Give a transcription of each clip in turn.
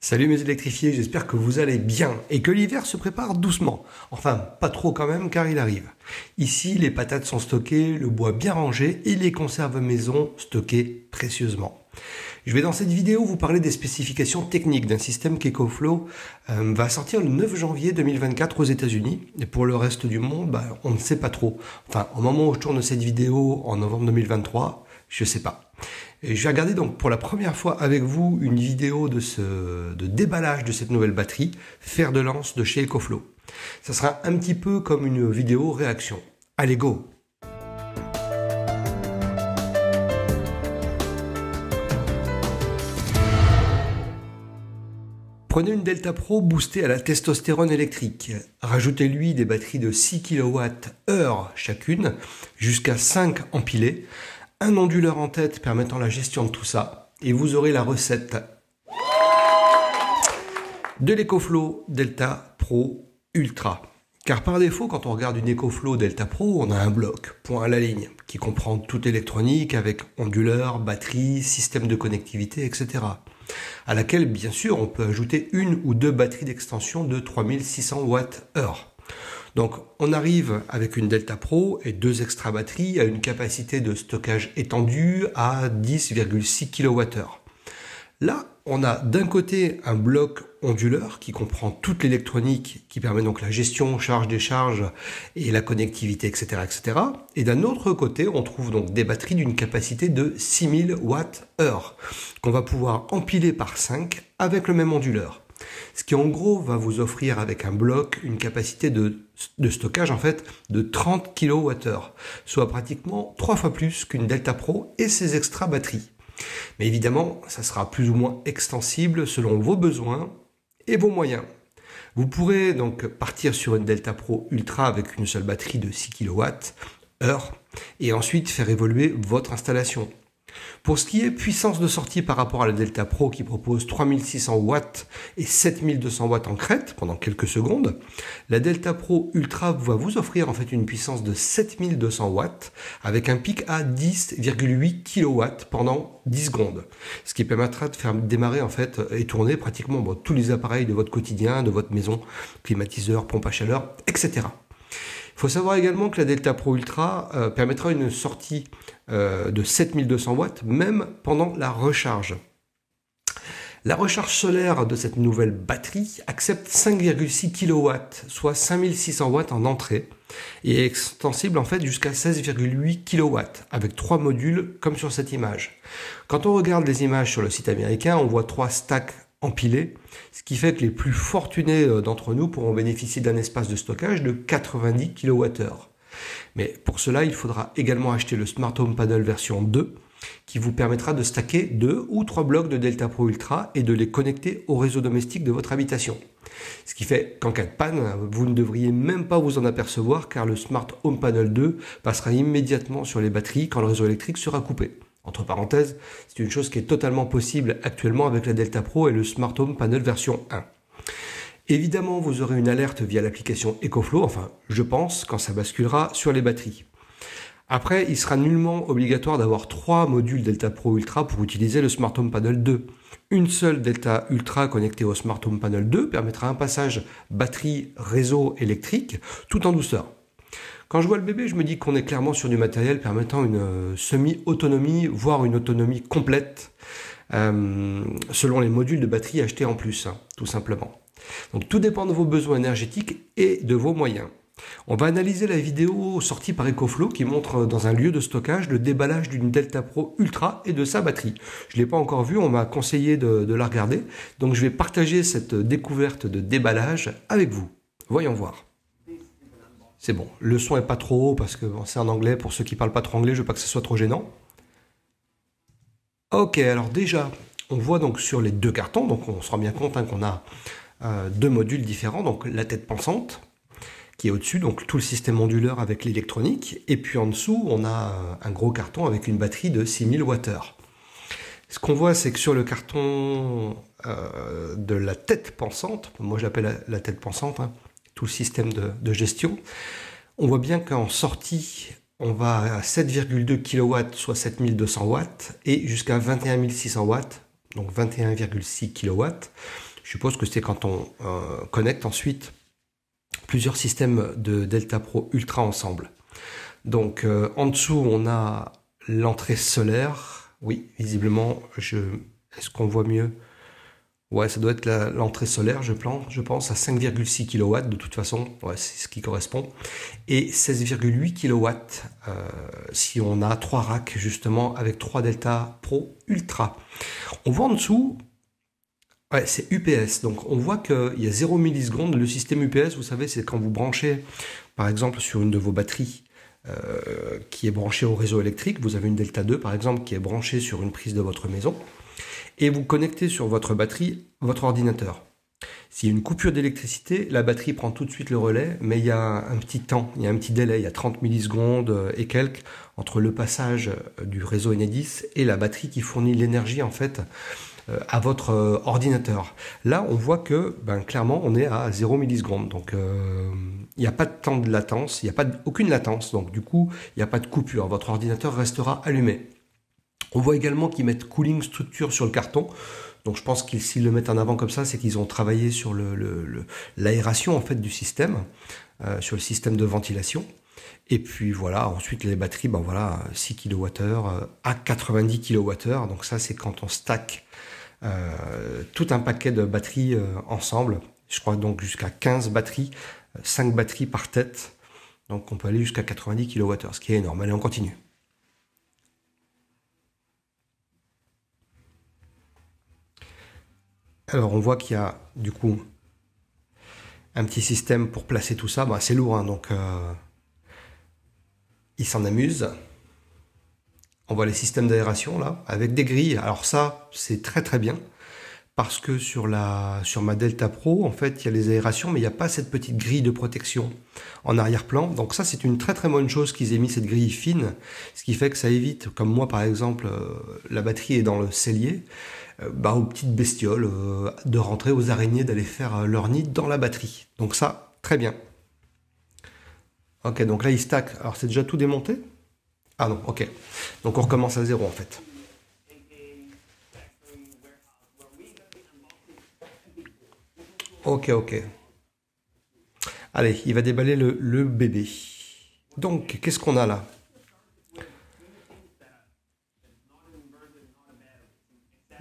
Salut mes électrifiés, j'espère que vous allez bien et que l'hiver se prépare doucement. Enfin, pas trop quand même car il arrive. Ici, les patates sont stockées, le bois bien rangé et les conserves maison stockées précieusement. Je vais dans cette vidéo vous parler des spécifications techniques d'un système qu'EcoFlow va sortir le 9 janvier 2024 aux États-Unis. Et pour le reste du monde, on ne sait pas trop. Enfin, au moment où je tourne cette vidéo en novembre 2023, je ne sais pas. Et je vais regarder donc pour la première fois avec vous une vidéo de déballage de cette nouvelle batterie, fer de lance de chez EcoFlow. Ça sera un petit peu comme une vidéo réaction. Allez, go! Prenez une Delta Pro boostée à la testostérone électrique. Rajoutez-lui des batteries de 6 kWh chacune, jusqu'à 5 empilées, un onduleur en tête permettant la gestion de tout ça, et vous aurez la recette de l'EcoFlow Delta Pro Ultra. Car par défaut, quand on regarde une EcoFlow Delta Pro, on a un bloc, point à la ligne, qui comprend toute l'électronique avec onduleur, batterie, système de connectivité, etc. À laquelle, bien sûr, on peut ajouter une ou deux batteries d'extension de 3600 Wh. Donc, on arrive avec une Delta Pro et deux extra batteries à une capacité de stockage étendue à 10,6 kWh. Là, on a d'un côté un bloc onduleur qui comprend toute l'électronique, qui permet donc la gestion, charge-décharge et la connectivité, etc., etc. Et d'un autre côté, on trouve donc des batteries d'une capacité de 6000 Wh qu'on va pouvoir empiler par 5 avec le même onduleur. Ce qui en gros va vous offrir avec un bloc une capacité de stockage en fait de 30 kWh, soit pratiquement 3 fois plus qu'une Delta Pro et ses extra batteries. Mais évidemment, ça sera plus ou moins extensible selon vos besoins et vos moyens. Vous pourrez donc partir sur une Delta Pro Ultra avec une seule batterie de 6 kWh et ensuite faire évoluer votre installation. Pour ce qui est puissance de sortie par rapport à la Delta Pro qui propose 3600 watts et 7200 watts en crête pendant quelques secondes, la Delta Pro Ultra va vous offrir en fait une puissance de 7200 watts avec un pic à 10,8 kW pendant 10 secondes. Ce qui permettra de faire démarrer en fait et tourner pratiquement tous les appareils de votre quotidien, de votre maison, climatiseur, pompe à chaleur, etc. Il faut savoir également que la Delta Pro Ultra permettra une sortie de 7200 watts même pendant la recharge. La recharge solaire de cette nouvelle batterie accepte 5,6 kW, soit 5600 watts en entrée, et est extensible en fait jusqu'à 16,8 kW, avec 3 modules comme sur cette image. Quand on regarde les images sur le site américain, on voit 3 stacks empilés, ce qui fait que les plus fortunés d'entre nous pourront bénéficier d'un espace de stockage de 90 kWh. Mais pour cela, il faudra également acheter le Smart Home Panel version 2 qui vous permettra de stacker 2 ou 3 blocs de Delta Pro Ultra et de les connecter au réseau domestique de votre habitation. Ce qui fait qu'en cas de panne, vous ne devriez même pas vous en apercevoir car le Smart Home Panel 2 passera immédiatement sur les batteries quand le réseau électrique sera coupé. Entre parenthèses, c'est une chose qui est totalement possible actuellement avec la Delta Pro et le Smart Home Panel version 1. Évidemment, vous aurez une alerte via l'application EcoFlow, enfin, je pense, quand ça basculera sur les batteries. Après, il sera nullement obligatoire d'avoir 3 modules Delta Pro Ultra pour utiliser le Smart Home Panel 2. Une seule Delta Ultra connectée au Smart Home Panel 2 permettra un passage batterie-réseau électrique tout en douceur. Quand je vois le bébé, je me dis qu'on est clairement sur du matériel permettant une semi-autonomie, voire une autonomie complète, selon les modules de batterie achetés en plus, tout simplement. Donc tout dépend de vos besoins énergétiques et de vos moyens. On va analyser la vidéo sortie par EcoFlow qui montre dans un lieu de stockage le déballage d'une Delta Pro Ultra et de sa batterie. Je ne l'ai pas encore vue, on m'a conseillé de la regarder, donc je vais partager cette découverte de déballage avec vous. Voyons voir. C'est bon, le son est pas trop haut parce que c'est en anglais, pour ceux qui parlent pas trop anglais, je veux pas que ce soit trop gênant. Ok, alors déjà, on voit donc sur les deux cartons, donc on se rend bien compte qu'on a deux modules différents, donc la tête pensante qui est au-dessus, donc tout le système onduleur avec l'électronique, et puis en dessous, on a un gros carton avec une batterie de 6000 Wh. Ce qu'on voit, c'est que sur le carton de la tête pensante, moi je l'appelle la tête pensante, tout le système de gestion, on voit bien qu'en sortie, on va à 7,2 kW, soit 7200 watts, et jusqu'à 21 600 watts, donc 21,6 kW, Je suppose que c'est quand on connecte ensuite plusieurs systèmes de Delta Pro Ultra ensemble. Donc en dessous, on a l'entrée solaire. Oui, visiblement, est-ce qu'on voit mieux? Ouais, ça doit être l'entrée solaire, je pense, à 5,6 kW de toute façon. Ouais, c'est ce qui correspond. Et 16,8 kW si on a 3 racks justement avec 3 Delta Pro Ultra. On voit en dessous, ouais, c'est UPS. Donc on voit qu'il y a 0 millisecondes. Le système UPS, vous savez, c'est quand vous branchez, par exemple, sur une de vos batteries qui est branchée au réseau électrique. Vous avez une Delta 2, par exemple, qui est branchée sur une prise de votre maison. Et vous connectez sur votre batterie votre ordinateur. S'il y a une coupure d'électricité, la batterie prend tout de suite le relais, mais il y a un petit temps, il y a un petit délai, il y a 30 millisecondes et quelques entre le passage du réseau Enedis et la batterie qui fournit l'énergie en fait à votre ordinateur. Là, on voit que clairement, on est à 0 millisecondes. Donc, il n'y a pas de temps de latence, il n'y a aucune latence. Donc, du coup, il n'y a pas de coupure. Votre ordinateur restera allumé. On voit également qu'ils mettent cooling structure sur le carton. Donc je pense qu'ils s'ils le mettent en avant comme ça, c'est qu'ils ont travaillé sur l'aération en fait du système, sur le système de ventilation. Et puis voilà, ensuite les batteries, voilà, 6 kWh à 90 kWh. Donc ça c'est quand on stack tout un paquet de batteries ensemble. Je crois donc jusqu'à 15 batteries, 5 batteries par tête. Donc on peut aller jusqu'à 90 kWh, ce qui est énorme. Allez, on continue. Alors on voit qu'il y a du coup un petit système pour placer tout ça. C'est lourd, hein, donc il s'en amuse. On voit les systèmes d'aération là, avec des grilles. Alors ça, c'est très très bien. Parce que sur ma Delta Pro, en fait, il y a les aérations, mais il n'y a pas cette petite grille de protection en arrière-plan. Donc ça, c'est une très très bonne chose qu'ils aient mis cette grille fine, ce qui fait que ça évite, comme moi par exemple, la batterie est dans le cellier, aux petites bestioles de rentrer, aux araignées d'aller faire leur nid dans la batterie. Donc ça, très bien. Ok, donc là, il stack. Alors c'est déjà tout démonté? Ah non, ok. Donc on recommence à zéro en fait. Ok, ok. Allez, il va déballer le bébé. Donc, qu'est-ce qu'on a là?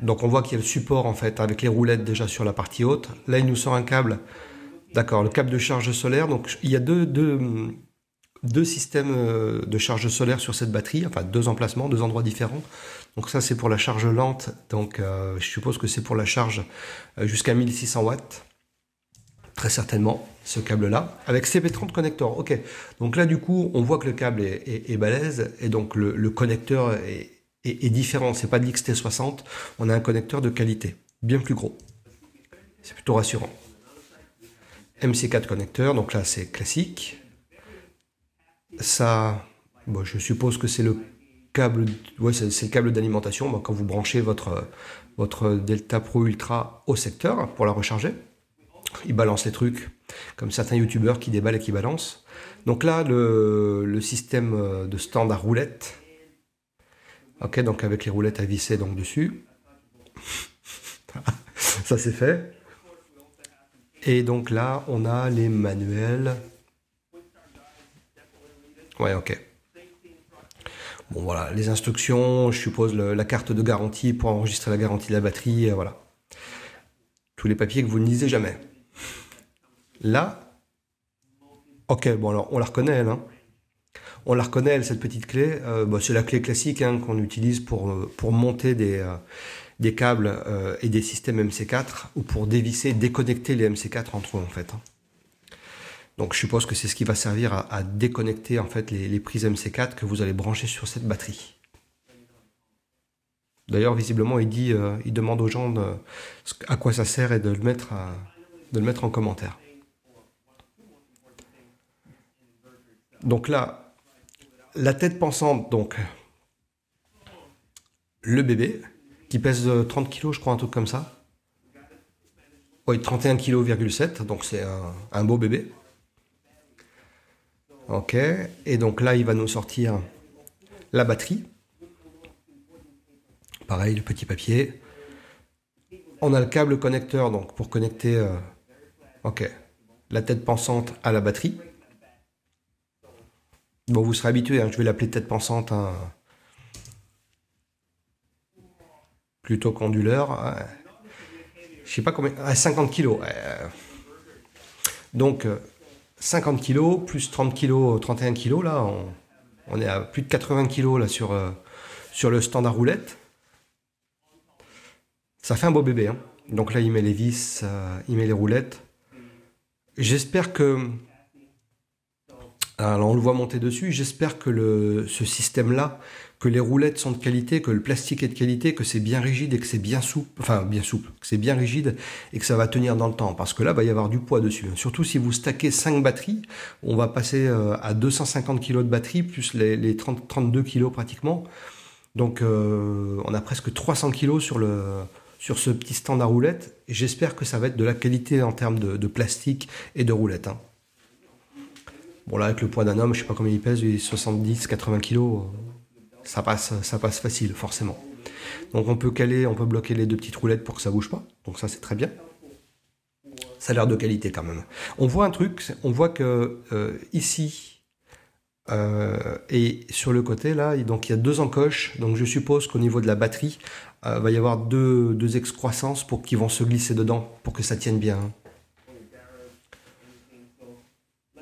Donc, on voit qu'il y a le support, en fait, avec les roulettes déjà sur la partie haute. Là, il nous sort un câble. D'accord, le câble de charge solaire. Donc, il y a deux systèmes de charge solaire sur cette batterie. Enfin, deux emplacements, deux endroits différents. Donc, ça, c'est pour la charge lente. Donc, je suppose que c'est pour la charge jusqu'à 1600 watts. Très certainement, ce câble-là, avec CP30 connecteur. Ok, donc là, du coup, on voit que le câble est balèze, et donc le connecteur est différent. C'est pas de l'XT60, on a un connecteur de qualité, bien plus gros. C'est plutôt rassurant. MC4 connecteur, donc là, c'est classique. Ça, je suppose que c'est le câble, ouais, c'est le câble d'alimentation quand vous branchez votre Delta Pro Ultra au secteur pour la recharger. Il balance les trucs, comme certains youtubeurs qui déballent et qui balancent. Donc là, le système de stand à roulettes. Ok, donc avec les roulettes à visser donc dessus. Ça c'est fait. Et donc là, on a les manuels. Ouais, ok. Bon voilà, les instructions, je suppose la carte de garantie pour enregistrer la garantie de la batterie, voilà. Tous les papiers que vous ne lisez jamais. Là, ok, bon alors on la reconnaît elle, hein. On la reconnaît elle, cette petite clé, c'est la clé classique hein, qu'on utilise pour monter des câbles et des systèmes MC4 ou pour dévisser, déconnecter les MC4 entre eux en fait. Donc je suppose que c'est ce qui va servir à déconnecter en fait les prises MC4 que vous allez brancher sur cette batterie. D'ailleurs visiblement il demande aux gens à quoi ça sert et de le mettre en commentaire. Donc là, la tête pensante, donc le bébé, qui pèse 30 kg, je crois, un truc comme ça. Oui, 31,7 kg, donc c'est un beau bébé. Ok, et donc là, il va nous sortir la batterie. Pareil, le petit papier. On a le câble connecteur donc pour connecter ok, la tête pensante à la batterie. Bon, vous serez habitué, hein, je vais l'appeler tête pensante hein, plutôt qu'onduleur. Je sais pas combien. 50 kg. Donc 50 kg plus 30 kg, 31 kg là, on est à plus de 80 kg là sur le stand à roulette. Ça fait un beau bébé. Hein. Donc là, il met les vis, il met les roulettes. J'espère que... Alors on le voit monter dessus. J'espère que ce système-là, que les roulettes sont de qualité, que le plastique est de qualité, que c'est bien rigide et que c'est bien souple. Enfin, bien souple. Que c'est bien rigide et que ça va tenir dans le temps. Parce que là, il va y avoir du poids dessus. Surtout si vous stackez 5 batteries, on va passer à 250 kg de batterie, plus les 32 kg pratiquement. Donc on a presque 300 kg sur ce petit stand à roulettes. Et j'espère que ça va être de la qualité en termes de plastique et de roulettes. Hein. Bon là avec le poids d'un homme, je sais pas combien il pèse, 70-80 kg, ça passe facile forcément. Donc on peut bloquer les deux petites roulettes pour que ça bouge pas. Donc ça c'est très bien. Ça a l'air de qualité quand même. On voit un truc, on voit que ici et sur le côté là, donc il y a deux encoches. Donc je suppose qu'au niveau de la batterie, va y avoir deux excroissances pour qu'ils vont se glisser dedans pour que ça tienne bien. Hein.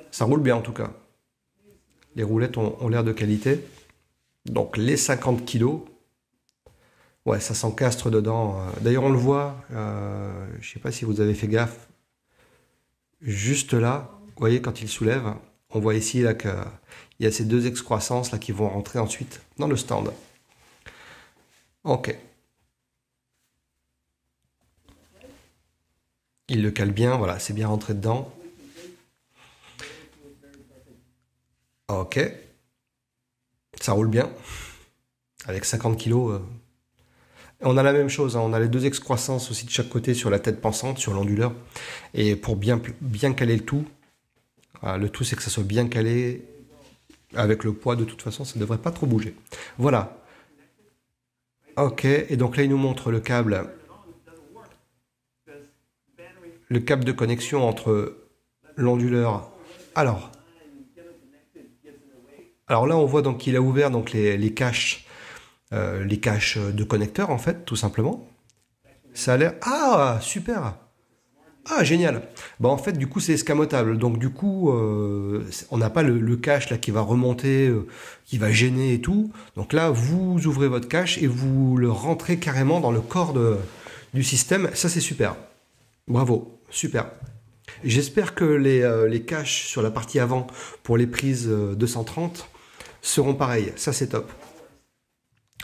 Ça roule bien en tout cas. Les roulettes ont l'air de qualité. Donc les 50 kg. Ouais, ça s'encastre dedans. D'ailleurs, on le voit. Je ne sais pas si vous avez fait gaffe. Juste là, vous voyez, quand il soulève, on voit ici là qu'il y a ces deux excroissances là qui vont rentrer ensuite dans le stand. Ok. Il le cale bien, voilà, c'est bien rentré dedans. Ok. Ça roule bien. Avec 50 kg. On a la même chose, hein. On a les deux excroissances aussi de chaque côté sur la tête pensante, sur l'onduleur. Et pour bien caler le tout c'est que ça soit bien calé. Avec le poids, de toute façon, ça ne devrait pas trop bouger. Voilà. Ok, et donc là, il nous montre le câble de connexion entre l'onduleur. Alors là, on voit donc qu'il a ouvert donc les caches de connecteurs en fait, tout simplement. Ça a l'air... Ah, super. Ah, génial. Bah en fait, du coup, c'est escamotable. Donc du coup, on n'a pas le cache là qui va remonter, qui va gêner et tout. Donc là, vous ouvrez votre cache et vous le rentrez carrément dans le corps du système. Ça, c'est super. Bravo, super. J'espère que les caches sur la partie avant pour les prises 230 seront pareilles. Ça, c'est top.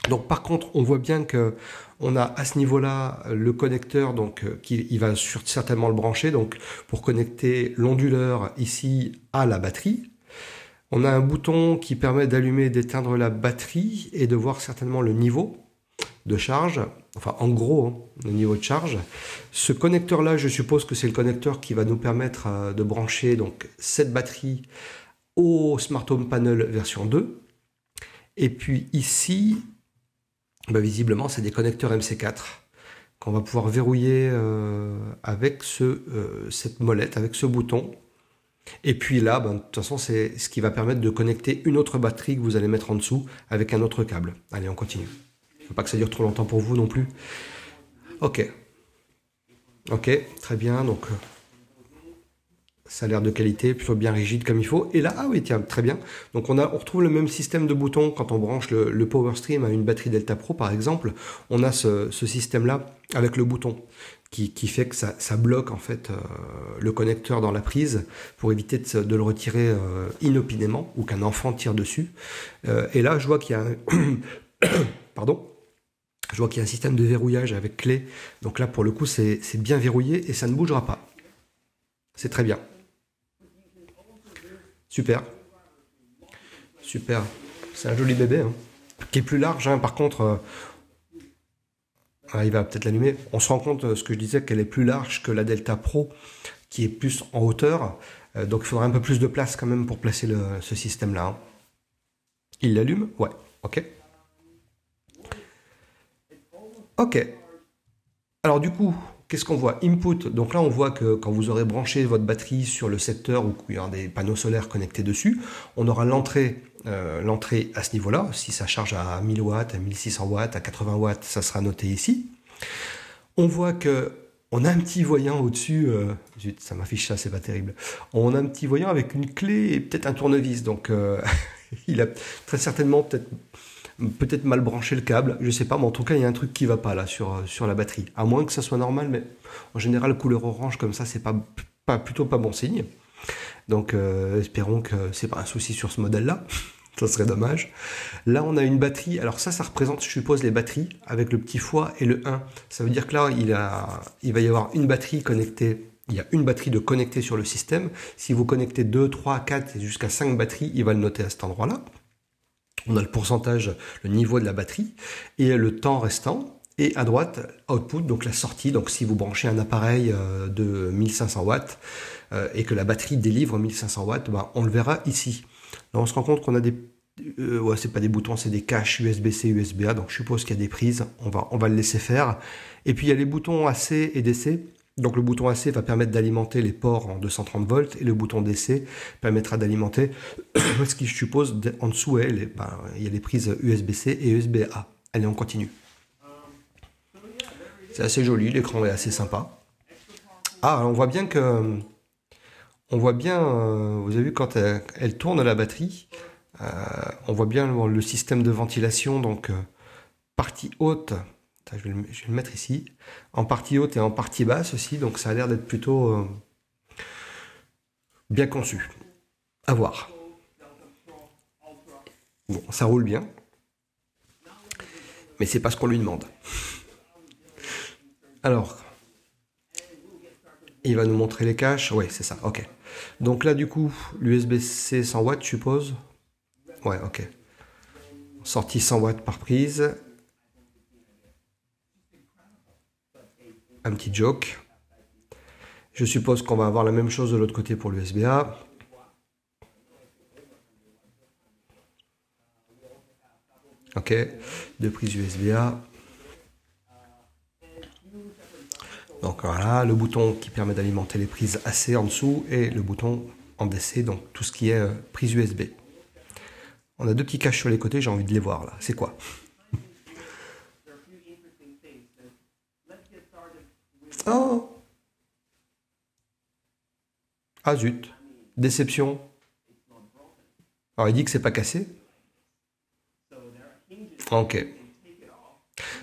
Donc par contre, on voit bien que on a à ce niveau-là le connecteur, donc il va certainement le brancher, donc pour connecter l'onduleur ici à la batterie. On a un bouton qui permet d'allumer et d'éteindre la batterie et de voir certainement le niveau de charge, enfin en gros hein, le niveau de charge. Ce connecteur-là, je suppose que c'est le connecteur qui va nous permettre de brancher donc cette batterie au Smart Home Panel version 2. Et puis ici, bah visiblement, c'est des connecteurs MC4 qu'on va pouvoir verrouiller avec cette molette, avec ce bouton. Et puis là, bah, de toute façon, c'est ce qui va permettre de connecter une autre batterie que vous allez mettre en dessous avec un autre câble. Allez, on continue. Il ne faut pas que ça dure trop longtemps pour vous non plus. Ok. Ok, très bien. Donc, ça a l'air de qualité, plutôt bien rigide comme il faut. Et là, ah oui, tiens, très bien. Donc on retrouve le même système de boutons quand on branche le Power Stream à une batterie Delta Pro, par exemple. On a ce système-là avec le bouton qui fait que ça bloque en fait le connecteur dans la prise pour éviter de le retirer inopinément ou qu'un enfant tire dessus. Et là, je vois qu'il y a un... Pardon. Je vois qu'il y a un système de verrouillage avec clé. Donc là, pour le coup, c'est bien verrouillé et ça ne bougera pas. C'est très bien. Super. Super. C'est un joli bébé. Hein. Qui est plus large. Hein. Par contre, il va peut-être l'allumer. On se rend compte, ce que je disais, qu'elle est plus large que la Delta Pro, qui est plus en hauteur. Donc il faudra un peu plus de place quand même pour placer ce système-là. Hein. Il l'allume? Ouais. Ok. Ok. Alors du coup, qu'est-ce qu'on voit? Input, donc là on voit que quand vous aurez branché votre batterie sur le secteur ou qu'il y aura des panneaux solaires connectés dessus, on aura l'entrée à ce niveau-là. Si ça charge à 1000 watts, à 1600 watts, à 80 watts, ça sera noté ici. On voit que on a un petit voyant au-dessus. Zut, ça m'affiche ça, c'est pas terrible. On a un petit voyant avec une clé et peut-être un tournevis. Donc il a très certainement peut-être mal branché le câble, je sais pas, mais en tout cas il y a un truc qui va pas là sur la batterie. À moins que ça soit normal, mais en général couleur orange comme ça, c'est plutôt pas bon signe. Donc espérons que c'est pas un souci sur ce modèle-là. Ça serait dommage. Là, on a une batterie. Alors ça représente, je suppose, les batteries avec le petit foie et le 1. Ça veut dire que là, il va y avoir une batterie connectée. Il y a une batterie de connectée sur le système. Si vous connectez 2, 3, 4 et jusqu'à 5 batteries, il va le noter à cet endroit-là. On a le pourcentage, le niveau de la batterie et le temps restant. Et à droite, output, donc la sortie. Donc si vous branchez un appareil de 1500 watts et que la batterie délivre 1500 watts, ben, on le verra ici. Là, on se rend compte qu'on a des... ouais, c'est pas des boutons, c'est des caches USB-C, USB-A. Donc je suppose qu'il y a des prises. On va le laisser faire. Et puis il y a les boutons AC et DC. Donc le bouton AC va permettre d'alimenter les ports en 230 volts et le bouton DC permettra d'alimenter ce qui, je suppose, en dessous, il y a les prises USB-C et USB-A. Allez, on continue. C'est assez joli, l'écran est assez sympa. Ah, on voit bien que... On voit bien, vous avez vu quand elle tourne la batterie, on voit bien le système de ventilation, donc partie haute, je vais le mettre ici, en partie haute et en partie basse aussi, donc ça a l'air d'être plutôt bien conçu. À voir. Bon, ça roule bien, mais c'est pas ce qu'on lui demande. Alors, il va nous montrer les caches, oui c'est ça, ok. Donc là du coup, l'USB-C 100 watts je suppose. Ouais, ok. Sortie 100 watts par prise. Un petit joke. Je suppose qu'on va avoir la même chose de l'autre côté pour l'USB-A. Ok, deux prises USB-A. Donc voilà, le bouton qui permet d'alimenter les prises AC en dessous et le bouton en DC, donc tout ce qui est prise USB. On a deux petits caches sur les côtés, j'ai envie de les voir là. C'est quoi? Oh! Ah zut! Déception. Alors il dit que c'est pas cassé. Ok.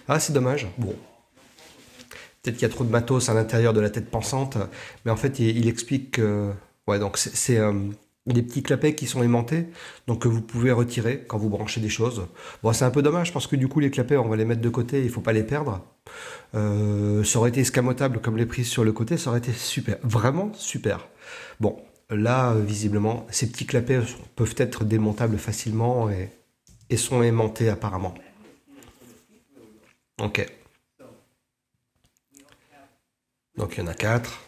Ah c'est dommage. Bon. Peut-être qu'il y a trop de matos à l'intérieur de la tête pensante, mais en fait il explique que... Ouais, donc c'est des petits clapets qui sont aimantés, donc que vous pouvez retirer quand vous branchez des choses. Bon, c'est un peu dommage parce que du coup les clapets on va les mettre de côté, il faut pas les perdre. Ça aurait été escamotable comme les prises sur le côté, ça aurait été super, vraiment super. Bon, là visiblement ces petits clapets peuvent être démontables facilement et sont aimantés apparemment. Ok. Donc il y en a 4.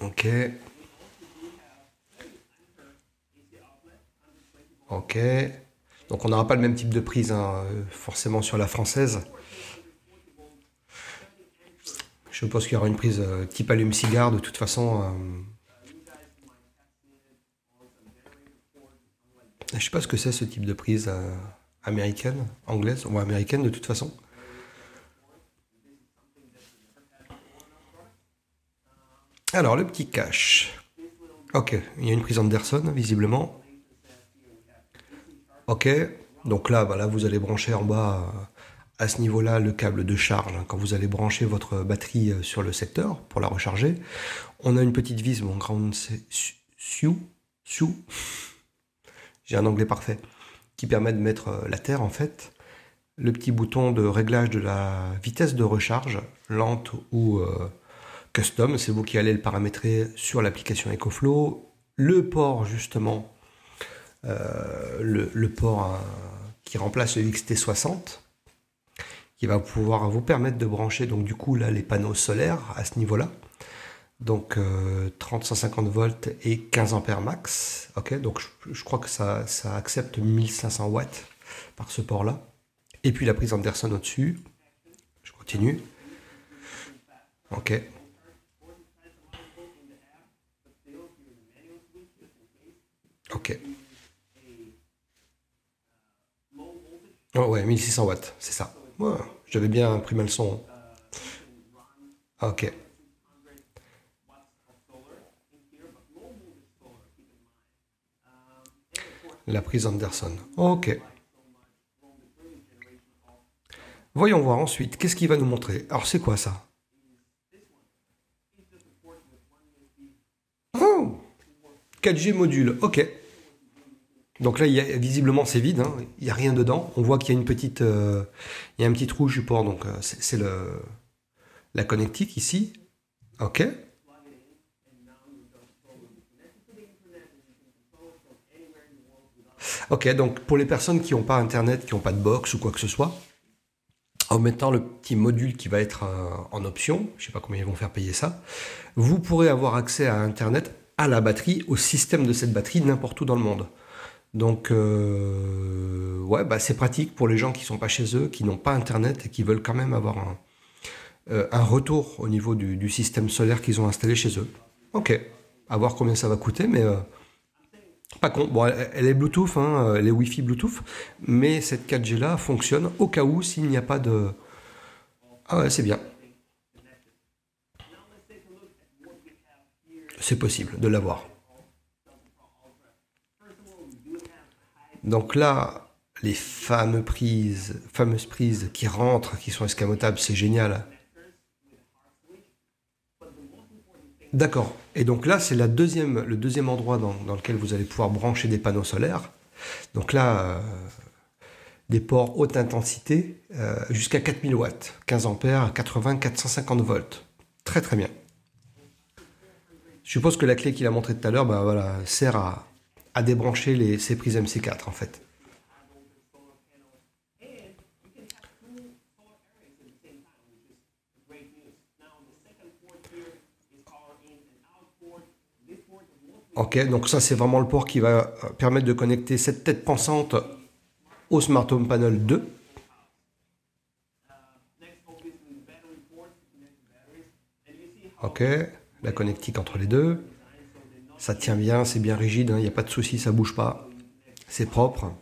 Ok. Ok. Donc on n'aura pas le même type de prise hein, forcément sur la française. Je suppose qu'il y aura une prise type allume-cigare de toute façon. Je sais pas ce que c'est ce type de prise américaine, anglaise ou américaine de toute façon. Alors le petit cache. Ok, il y a une prise Anderson visiblement. Ok, donc là, bah là vous allez brancher en bas à ce niveau-là le câble de charge hein, quand vous allez brancher votre batterie sur le secteur pour la recharger. On a une petite vis, mon ground Sioux, j'ai un anglais parfait, qui permet de mettre la terre en fait. Le petit bouton de réglage de la vitesse de recharge, lente ou custom, c'est vous qui allez le paramétrer sur l'application EcoFlow. Le port justement, le port qui remplace le XT60, qui va pouvoir vous permettre de brancher donc du coup là les panneaux solaires à ce niveau-là. Donc 30-150 volts et 15 ampères max. Ok, donc je crois que ça accepte 1500 watts par ce port-là. Et puis la prise Anderson au-dessus. continue. Ok. Ok. Oh ouais, 1600 watts, c'est ça. Ouais, j'avais bien imprimé le son. Ok. La prise Anderson. Ok. Voyons voir ensuite. Qu'est-ce qu'il va nous montrer? Alors, c'est quoi ça? Oh! 4G module. Ok. Donc là, visiblement, c'est vide. Hein. Il n'y a rien dedans. On voit qu'il y a une petite, il y a un petit trou support. Donc, c'est la connectique ici. Ok. Ok, donc pour les personnes qui n'ont pas Internet, qui n'ont pas de box ou quoi que ce soit, en mettant le petit module qui va être en option, je ne sais pas combien ils vont faire payer ça, vous pourrez avoir accès à Internet, à la batterie, au système de cette batterie n'importe où dans le monde. Donc, ouais, bah, c'est pratique pour les gens qui ne sont pas chez eux, qui n'ont pas Internet et qui veulent quand même avoir un retour au niveau du système solaire qu'ils ont installé chez eux. Ok, à voir combien ça va coûter, mais pas con. Bon, elle est Bluetooth, hein, elle est Wi-Fi Bluetooth, mais cette 4G là fonctionne au cas où s'il n'y a pas de... Ah ouais, c'est bien. C'est possible de l'avoir. Donc là, les fameuses prises qui rentrent, qui sont escamotables, c'est génial. D'accord. Et donc là, c'est le deuxième endroit dans lequel vous allez pouvoir brancher des panneaux solaires. Donc là, des ports haute intensité jusqu'à 4000 watts, 15 ampères, 80, 450 volts. Très très bien. Je suppose que la clé qu'il a montrée tout à l'heure, bah, voilà, sert à débrancher ces prises MC4 en fait. Ok, donc ça c'est vraiment le port qui va permettre de connecter cette tête pensante au Smart Home Panel 2. Ok, la connectique entre les deux. Ça tient bien, c'est bien rigide, il n'y a pas de souci, ça bouge pas. C'est propre.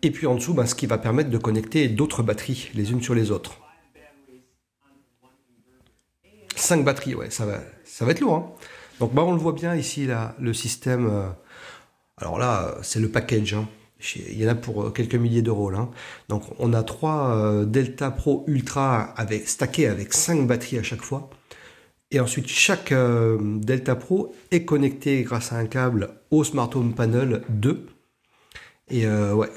Et puis en dessous, bah, ce qui va permettre de connecter d'autres batteries les unes sur les autres. 5 batteries, ouais, ça va être lourd. Hein. Donc bah, on le voit bien ici, là, le système. Alors là, c'est le package. Hein. Il y en a pour quelques milliers d'euros. Là. Donc on a 3 Delta Pro Ultra stackés avec 5 batteries à chaque fois. Et ensuite, chaque Delta Pro est connecté grâce à un câble au Smart Home Panel 2. Et ouais,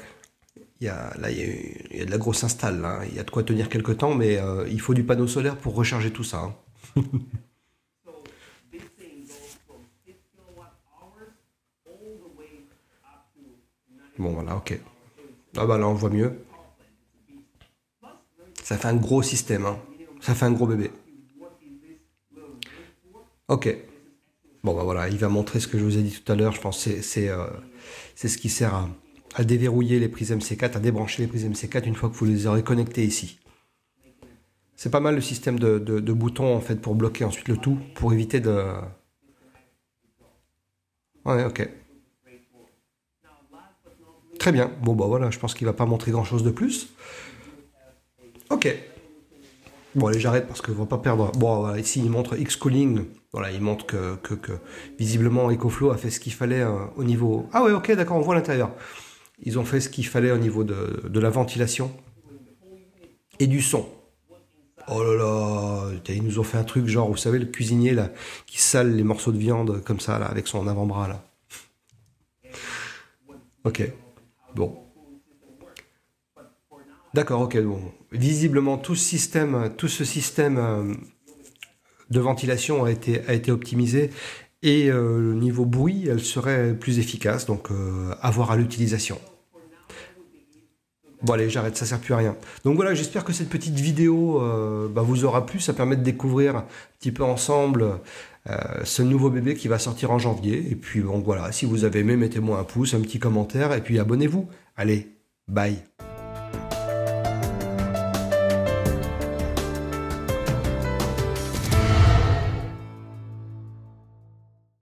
il y a de la grosse install. Là. Il y a de quoi tenir quelques temps, mais il faut du panneau solaire pour recharger tout ça. Hein. Bon, voilà, ok. Ah bah là, on voit mieux. Ça fait un gros système. Hein. Ça fait un gros bébé. Ok. Bon, bah voilà, il va montrer ce que je vous ai dit tout à l'heure. Je pense que c'est ce qui sert à déverrouiller les prises MC4, à débrancher les prises MC4 une fois que vous les aurez connectées ici. C'est pas mal le système de boutons en fait pour bloquer ensuite le tout, pour éviter de... Ouais, ok. Très bien. Bon, bah voilà, je pense qu'il va pas montrer grand-chose de plus. Ok. Bon, allez, j'arrête parce qu'on va pas perdre. Bon, voilà, ici, il montre X-Cooling. Voilà, il montre que visiblement, EcoFlow a fait ce qu'il fallait au niveau... Ah ouais, ok, d'accord, on voit l'intérieur. Ils ont fait ce qu'il fallait au niveau de la ventilation et du son. Oh là là, ils nous ont fait un truc genre, vous savez, le cuisinier là, qui sale les morceaux de viande comme ça, là, avec son avant-bras là. Ok, bon. D'accord, ok, bon. Visiblement, tout ce système de ventilation a été optimisé et le niveau bruit, elle serait plus efficace, donc à voir à l'utilisation. Bon allez, j'arrête, ça sert plus à rien. Donc voilà, j'espère que cette petite vidéo bah, vous aura plu, ça permet de découvrir un petit peu ensemble ce nouveau bébé qui va sortir en janvier. Et puis bon voilà, si vous avez aimé, mettez-moi un pouce, un petit commentaire et puis abonnez-vous. Allez, bye.